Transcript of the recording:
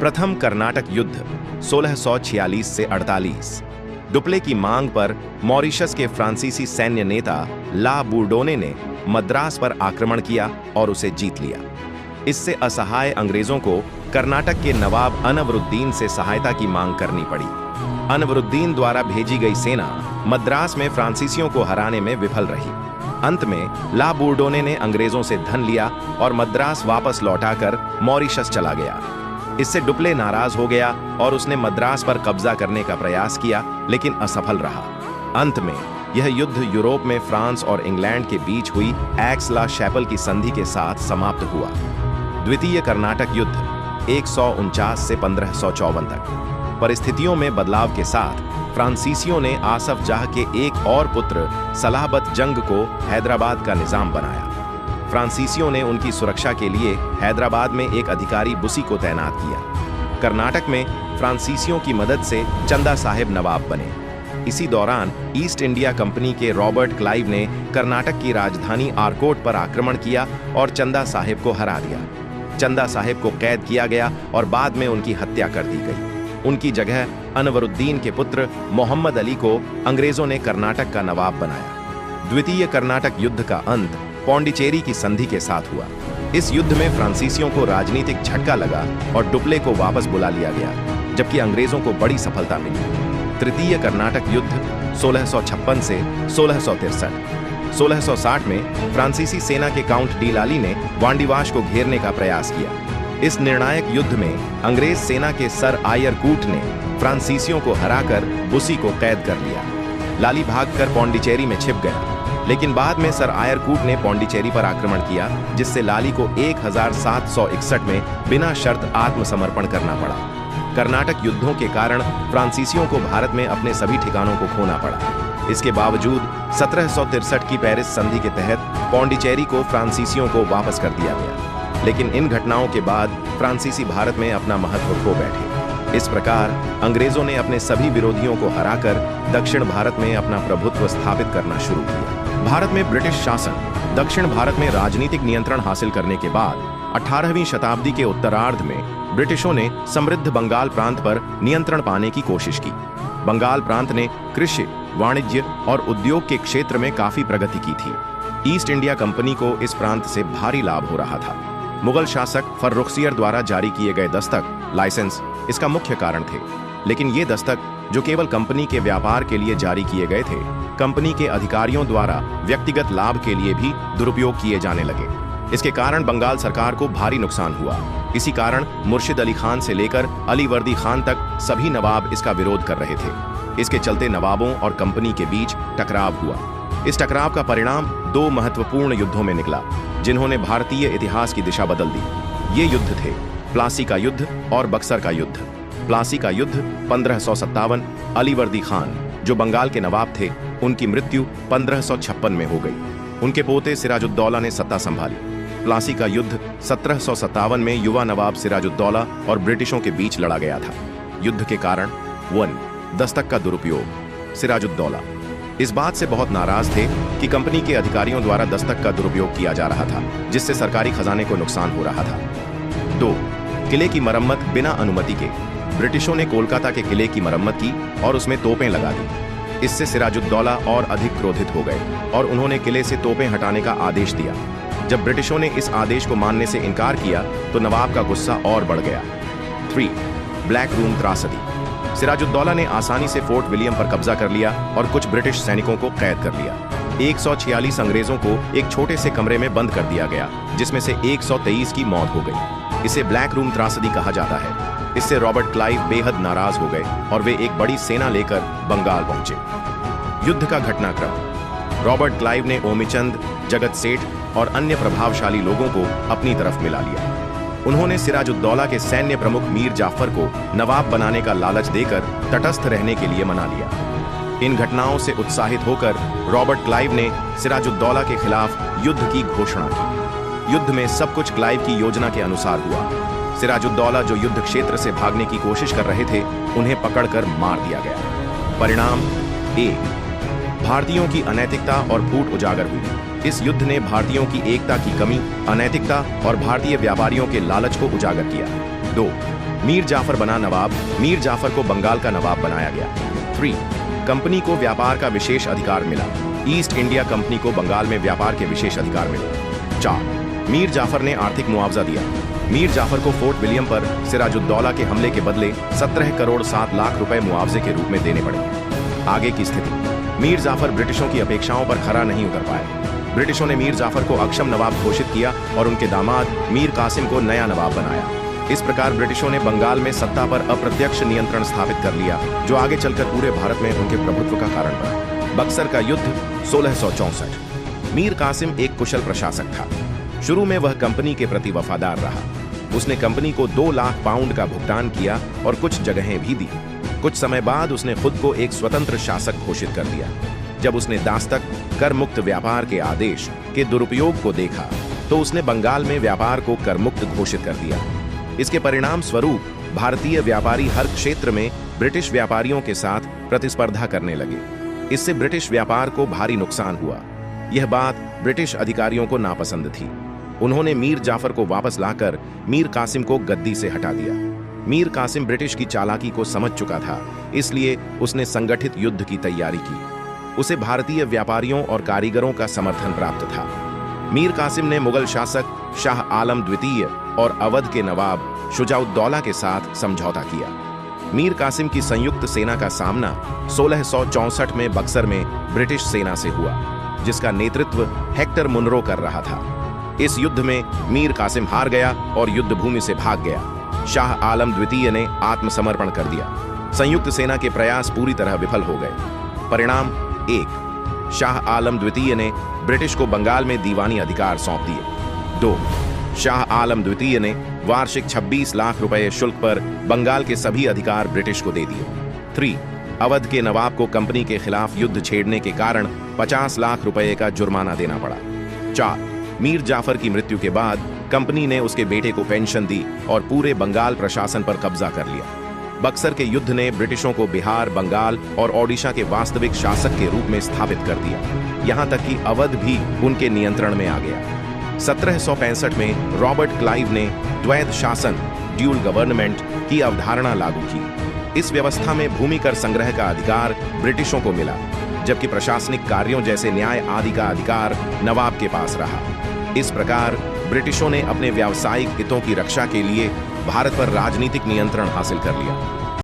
प्रथम कर्नाटक युद्ध 1646 से 48। डुप्ले की मांग पर मॉरिशस के फ्रांसीसी सैन्य नेता ला बूर्डोने ने मद्रास पर आक्रमण किया और उसे जीत लिया। इससे असहाय अंग्रेजों को कर्नाटक के नवाब अनवरुद्दीन से सहायता की मांग करनी पड़ी। अनवरुद्दीन द्वारा भेजी गई सेना मद्रास में फ्रांसीसियों को हराने में विफल रही। अंत में ला बूर्डोने ने अंग्रेजों से धन लिया और मद्रास वापस लौटाकर मॉरिशस चला गया। इससे डुप्ले नाराज हो गया और उसने मद्रास पर कब्जा करने का प्रयास किया, लेकिन असफल रहा। अंत में यह युद्ध यूरोप में फ्रांस और इंग्लैंड के बीच हुई एक्स-ला-शैपल की संधि के साथ समाप्त हुआ। द्वितीय कर्नाटक युद्ध 149 से 1554 तक। परिस्थितियों में बदलाव के साथ फ्रांसीसियों ने आसफ जाह के एक और पुत्र सलाहबत जंग को हैदराबाद का निजाम बनाया। फ्रांसीसियों ने उनकी सुरक्षा के लिए हैदराबाद में एक अधिकारी बुसी को तैनात किया। कर्नाटक में फ्रांसीसियों की मदद से चंदा साहिब नवाब बने। इसी दौरान ईस्ट इंडिया कंपनी के रॉबर्ट क्लाइव ने कर्नाटक की राजधानी आरकोट पर आक्रमण किया और चंदा साहिब को हरा दिया। चंदा साहिब को कैद किया गया और बाद में उनकी हत्या कर दी गई। उनकी जगह अनवरुद्दीन के पुत्र मोहम्मद अली को अंग्रेजों ने कर्नाटक का नवाब बनाया। द्वितीय कर्नाटक युद्ध का अंत पौंडीचेरी की संधि के साथ हुआ। इस युद्ध में फ्रांसीसियों को राजनीतिक झटका लगा और डुप्ले को वापस बुला लिया गया, जबकि अंग्रेजों को बड़ी सफलता मिली। तृतीय कर्नाटक युद्ध 1656 से 1663। 1660 में फ्रांसीसी सेना के काउंट डी लाली ने वांडीवाश को घेरने का प्रयास किया। इस निर्णायक युद्ध में अंग्रेज सेना के सर आयर कूट ने फ्रांसीसियों को हराकर बुसी को कैद कर लिया। लाली भागकर पौंडीचेरी में छिप गया, लेकिन बाद में सर आयर कूट ने पौंडीचेरी पर आक्रमण किया, जिससे लाली को 1761 में बिना शर्त आत्मसमर्पण करना पड़ा। कर्नाटक युद्धों के कारण फ्रांसीसियों को भारत में अपने सभी ठिकानों को खोना पड़ा। इसके बावजूद 1763 की पेरिस संधि के तहत पौंडीचेरी को फ्रांसीसियों को वापस कर दिया गया। लेकिन इन घटनाओं के बाद फ्रांसीसी भारत में अपना महत्व खो बैठे। इस प्रकार अंग्रेजों ने अपने सभी विरोधियों को हराकर दक्षिण भारत में अपना प्रभुत्व स्थापित करना शुरू किया। भारत में ब्रिटिश शासन दक्षिण भारत में राजनीतिक नियंत्रण हासिल करने के बाद 18वीं शताब्दी के उत्तरार्ध में ब्रिटिशों ने समृद्ध बंगाल प्रांत पर नियंत्रण पाने की कोशिश की। बंगाल प्रांत ने कृषि, वाणिज्य और उद्योग के क्षेत्र में काफी प्रगति की थी। ईस्ट इंडिया कंपनी को इस प्रांत से भारी लाभ हो रहा था। मुगल शासक फर्रुखसियर द्वारा जारी किए गए दस्तक, लाइसेंस इसका मुख्य कारण थे, लेकिन ये दस्तक जो केवल कंपनी के व्यापार के लिए जारी किए गए थे, कंपनी के अधिकारियों द्वारा व्यक्तिगत लाभ के लिए भी दुरुपयोग किए जाने लगे। इसके कारण बंगाल सरकार को भारी नुकसान हुआ। इसी कारण मुर्शिद अली खान से लेकर अली वर्दी खान तक सभी नवाब इसका विरोध कर रहे थे। इसके चलते नवाबों और कंपनी के बीच टकराव हुआ। इस टकराव का परिणाम 2 महत्वपूर्ण युद्धों में निकला, जिन्होंने भारतीय इतिहास की दिशा बदल दी। ये युद्ध थे प्लासी का युद्ध और बक्सर का युद्ध। प्लासी का युद्ध 1557, अली वर्दी खान जो बंगाल के नवाब थे, उनकी मृत्यु 1556 में हो गई। उनके पोते सिराजुद्दौला ने सत्ता संभाली। प्लासी का युद्ध 1757 में युवा नवाब सिराजुद्दौला और ब्रिटिशों के बीच लड़ा गया था। युद्ध के कारण 1. दस्तक का दुरुपयोग। सिराजुद्दौला इस बात से बहुत नाराज थे कि कंपनी के अधिकारियों द्वारा दस्तक का दुरुपयोग किया जा रहा था, जिससे सरकारी खजाने को नुकसान हो रहा था। 2. किले की मरम्मत बिना अनुमति के। ब्रिटिशों ने कोलकाता के किले की मरम्मत की और उसमें तोपें लगा दी। इससे सिराजुद्दौला और अधिक क्रोधित हो गए और उन्होंने किले से तोपें हटाने का आदेश दिया। जब ब्रिटिशों ने इस आदेश को मानने से इनकार किया तो नवाब का गुस्सा और बढ़ गया। 3. ब्लैक रूम त्रासदी। सिराजुद्दौला ने आसानी से फोर्ट विलियम पर कब्जा कर लिया और कुछ ब्रिटिश सैनिकों को कैद कर लिया। 146 अंग्रेजों को एक छोटे से कमरे में बंद कर दिया गया, जिसमें से 123 की मौत हो गई। इसे ब्लैक रूम त्रासदी कहा जाता है। इससे रॉबर्ट क्लाइव बेहद नाराज हो गए और वे एक बड़ी सेना लेकर बंगाल पहुंचे। युद्ध का घटनाक्रम। रॉबर्ट क्लाइव ने ओमिचंद, जगत सेठ और अन्य प्रभावशाली लोगों को अपनी तरफ मिला लिया। उन्होंने सिराजुद्दौला के सैन्य प्रमुख मीर जाफर को नवाब बनाने का लालच देकर तटस्थ रहने के लिए मना लिया। इन घटनाओं से उत्साहित होकर रॉबर्ट क्लाइव ने सिराजुद्दौला के खिलाफ युद्ध की घोषणा की। युद्ध में सब कुछ क्लाइव की योजना के अनुसार हुआ। सिराजुद्दौला जो युद्ध क्षेत्र से भागने की कोशिश कर रहे थे, उन्हें पकड़कर मार दिया गया। परिणाम 1. भारतीयों की अनैतिकता और फूट उजागर हुई। इस युद्ध ने भारतीयों की एकता की कमी, अनैतिकता और भारतीय व्यापारियों के लालच को उजागर किया। 2. मीर जाफर बना नवाब। मीर जाफर को बंगाल का नवाब बनाया गया। 3. कंपनी को व्यापार का विशेष अधिकार मिला। ईस्ट इंडिया कंपनी को बंगाल में व्यापार के विशेष अधिकार मिले। 4. मीर जाफर ने आर्थिक मुआवजा दिया। मीर जाफर को फोर्ट विलियम पर सिराजुद्दौला के हमले के बदले 17 करोड़ 7 लाख रुपए मुआवजे के रूप में देने पड़े। आगे की स्थिति। मीर जाफर ब्रिटिशों की अपेक्षाओं पर खरा नहीं उतर पाए। ब्रिटिशों ने मीर जाफर को अक्षम नवाब घोषित किया और उनके दामाद मीर कासिम को नया नवाब बनाया। इस प्रकार ब्रिटिशों ने बंगाल में सत्ता पर अप्रत्यक्ष नियंत्रण स्थापित कर लिया, जो आगे चलकर पूरे भारत में उनके प्रभुत्व का कारण बना। बक्सर का युद्ध 1664। मीर कासिम एक कुशल प्रशासक था। शुरू में वह कंपनी के प्रति वफादार रहा। उसने कंपनी को 2 लाख पाउंड का भुगतान किया और कुछ जगहें भी दी। कुछ समय बाद उसने खुद को एक स्वतंत्र शासक घोषित कर दिया। जब उसने दास्तक कर मुक्त व्यापार के आदेश के दुरुपयोग को देखा तो उसने बंगाल में व्यापार को कर मुक्त घोषित कर दिया। इसके परिणाम स्वरूप भारतीय व्यापारी हर क्षेत्र में ब्रिटिश व्यापारियों के साथ प्रतिस्पर्धा करने लगे। इससे ब्रिटिश व्यापार को भारी नुकसान हुआ। यह बात ब्रिटिश अधिकारियों को नापसंद थी। उन्होंने मीर जाफर को वापस लाकर मीर कासिम को गद्दी से हटा दिया। मीर कासिम ब्रिटिश की चालाकी को समझ चुका था, इसलिए उसने संगठित युद्ध की तैयारी की। उसे भारतीय व्यापारियों और कारीगरों का समर्थन प्राप्त था। मीर कासिम ने मुगल शासक शाह आलम द्वितीय और अवध के नवाब शुजाउद्दौला के साथ समझौता किया। मीर कासिम की संयुक्त सेना का सामना 1664 में बक्सर में ब्रिटिश सेना से हुआ, जिसका नेतृत्व हेक्टर मुनरो कर रहा था। इस युद्ध में मीर कासिम हार गया और युद्ध भूमि से भाग गया। शाह आलम द्वितीय ने आत्मसमर्पण कर दिया। संयुक्त सेना के प्रयास पूरी तरह विफल हो गए। परिणाम 1. शाह आलम द्वितीय ने ब्रिटिश को बंगाल में दीवानी अधिकार सौंप दिए। 2. शाह आलम द्वितीय ने वार्षिक 26 लाख रुपए शुल्क पर बंगाल के सभी अधिकार ब्रिटिश को दे दिए। 3. अवध के नवाब को कंपनी के खिलाफ युद्ध छेड़ने के कारण 50 लाख रुपए का जुर्माना देना पड़ा। 4. मीर जाफर की मृत्यु के बाद कंपनी ने उसके बेटे को पेंशन दी और पूरे बंगाल प्रशासन पर कब्जा कर लिया। बक्सर के युद्ध ने ब्रिटिशों को बिहार, बंगाल और ओडिशा के वास्तविक शासक के रूप में स्थापित कर दिया। यहां तक कि अवध भी उनके नियंत्रण में आ गया। 1765 में रॉबर्ट क्लाइव ने द्वैध शासन ड्यूल गवर्नमेंट की अवधारणा लागू की। इस व्यवस्था में भूमि कर संग्रह का अधिकार ब्रिटिशों को मिला, जबकि प्रशासनिक कार्यों जैसे न्याय आदि का अधिकार नवाब के पास रहा। इस प्रकार ब्रिटिशों ने अपने व्यावसायिक हितों की रक्षा के लिए भारत पर राजनीतिक नियंत्रण हासिल कर लिया।